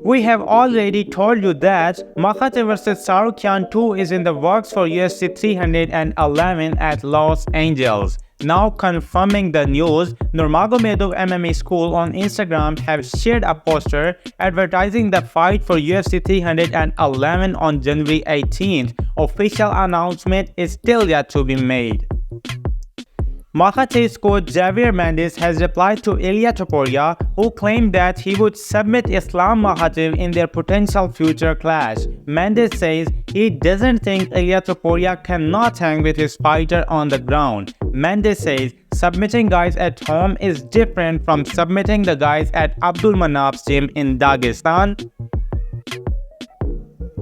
We have already told you that Makhachev vs Tsarukyan 2 is in the works for UFC 311 at Los Angeles. Now confirming the news, Nurmagomedov MMA School on Instagram have shared a poster advertising the fight for UFC 311 on January 18th. Official announcement is still yet to be made. Makhachev's coach Javier Mendez has replied to Ilia Topuria, who claimed that he would submit Islam Makhachev in their potential future clash. Mendez says he doesn't think Ilia Topuria cannot hang with his fighter on the ground. Mendez says submitting guys at home is different from submitting the guys at Abdul Manap's gym in Dagestan.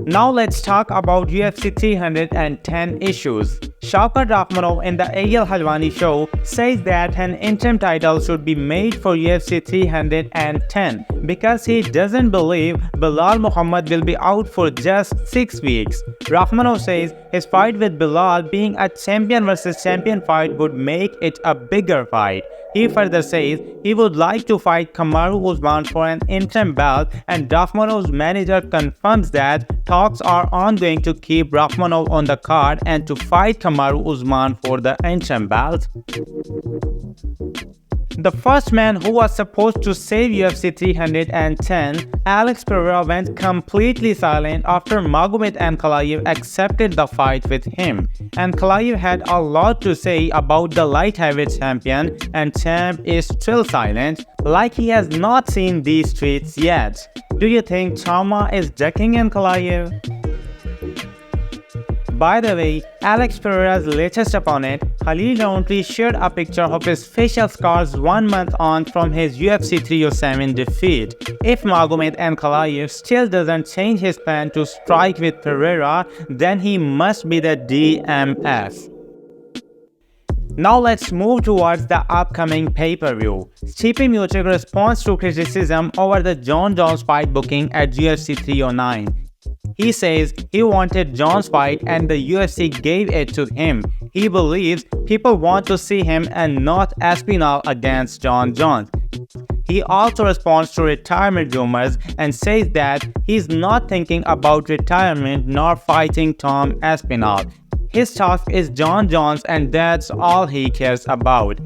Now let's talk about UFC 310 issues. Shavkat Rakhmonov in the Ariel Helwani show says that an interim title should be made for UFC 310 because he doesn't believe Belal Muhammad will be out for just 6 weeks. Rakhmonov says his fight with Belal being a champion versus champion fight would make it a bigger fight. He further says he would like to fight Kamaru Usman for an interim belt, and Rakhmonov's manager confirms that talks are ongoing to keep Rakhmonov on the card and to fight Kamaru Usman for the interim belt. The first man who was supposed to save UFC 310, Alex Pereira, went completely silent after Magomed Ankalaev accepted the fight with him. Ankalaev had a lot to say about the light heavyweight champion, and champ is still silent, like he has not seen these tweets yet. Do you think Chama is ducking Ankalaev? By the way, Alex Pereira's latest opponent, Khalil Rountree, shared a picture of his facial scars 1 month on from his UFC 307 defeat. If Magomed Ankalaev still doesn't change his plan to strike with Pereira, then he must be the DMF. Now let's move towards the upcoming pay-per-view. Stipe Miocic responds to criticism over the Jon Jones fight booking at UFC 309. He says he wanted Jones' fight and the UFC gave it to him. He believes people want to see him and not Aspinall against Jon Jones. He also responds to retirement rumors and says that he's not thinking about retirement nor fighting Tom Aspinall. His task is Jon Jones and that's all he cares about.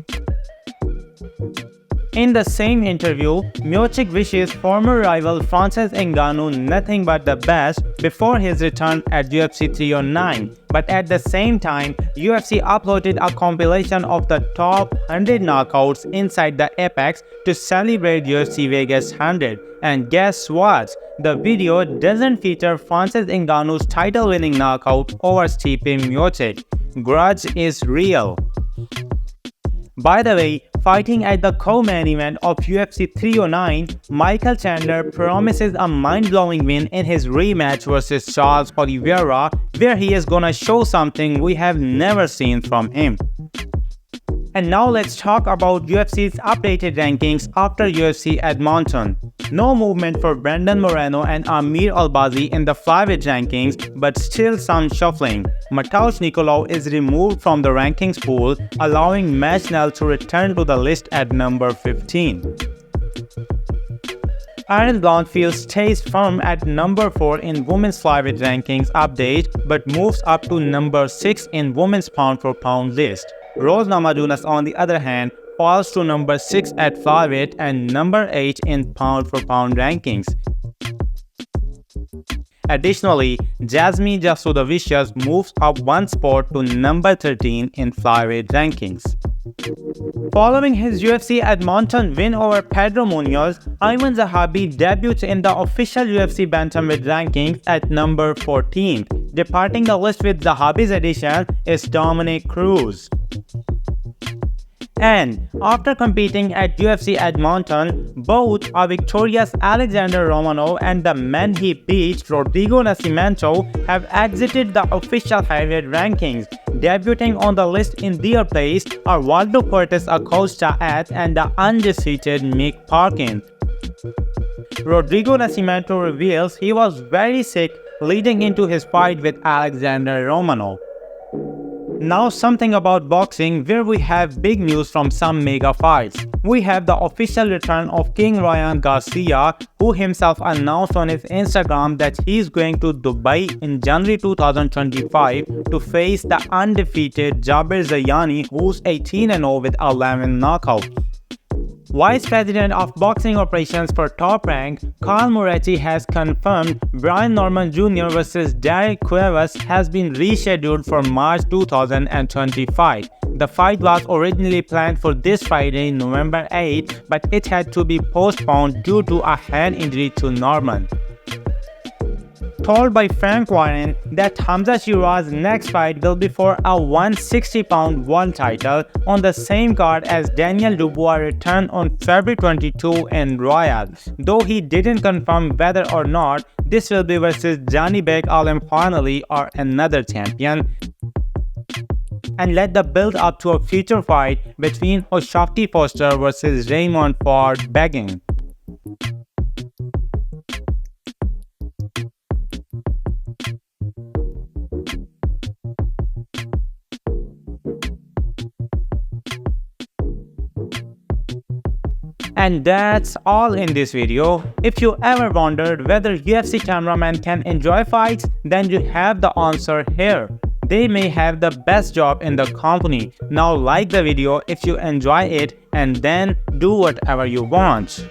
In the same interview, Miocic wishes former rival Francis Ngannou nothing but the best before his return at UFC 309. But at the same time, UFC uploaded a compilation of the top 100 knockouts inside the Apex to celebrate UFC Vegas 100. And guess what? The video doesn't feature Francis Ngannou's title-winning knockout over Stipe Miocic. Grudge is real. By the way, fighting at the co-main event of UFC 309, Michael Chandler promises a mind-blowing win in his rematch versus Charles Oliveira, where he is gonna show something we have never seen from him. And now let's talk about UFC's updated rankings after UFC Edmonton. No movement for Brandon Moreno and Amir Albazi in the flyweight rankings, but still some shuffling. Mateusz Nicolau is removed from the rankings pool, allowing Machnell to return to the list at number 15. Aaron Blanchfield stays firm at number 4 in women's flyweight rankings update, but moves up to number 6 in women's pound-for-pound list. Rose Namajunas, on the other hand, falls to number 6 at flyweight and number 8 in pound-for-pound rankings. Additionally, Jasmine Jasudavicius moves up 1 spot to number 13 in flyweight rankings. Following his UFC Edmonton win over Pedro Munoz, Ayman Zahabi debuts in the official UFC bantamweight rankings at number 14. Departing the list with Zahabi's addition is Dominic Cruz. And after competing at UFC Edmonton, both a victorious Alexander Romanov and the man he beat, Rodrigo Nascimento, have exited the official heavyweight rankings. Debuting on the list in their place are Waldo Cortes Acosta and the undefeated Mick Parkin. Rodrigo Nascimento reveals he was very sick leading into his fight with Alexander Romanov. Now something about boxing, where we have big news from some mega fights. we have the official return of King Ryan Garcia, who himself announced on his Instagram that he is going to Dubai in January 2025 to face the undefeated Jabir Zayan, who's 18-0 with 11 knockouts. Vice President of Boxing Operations for Top Rank, Carl Moretti has confirmed Brian Norman Jr. vs. Derek Cuevas has been rescheduled for March 2025. The fight was originally planned for this Friday, November 8, but it had to be postponed due to a hand injury to Norman. Told by Frank Warren that Khamzat next fight will be for a 160-pound world title on the same card as Daniel Dubois returned on February 22 in Riyadh, though he didn't confirm whether or not this will be versus Janibek Alemkhanali or another champion, and led the build up to a future fight between Hoshafti Foster versus Raymond Ford Begging. And that's all in this video. If you ever wondered whether UFC cameramen can enjoy fights, then you have the answer here. They may have the best job in the company. Now like the video if you enjoy it, and then do whatever you want.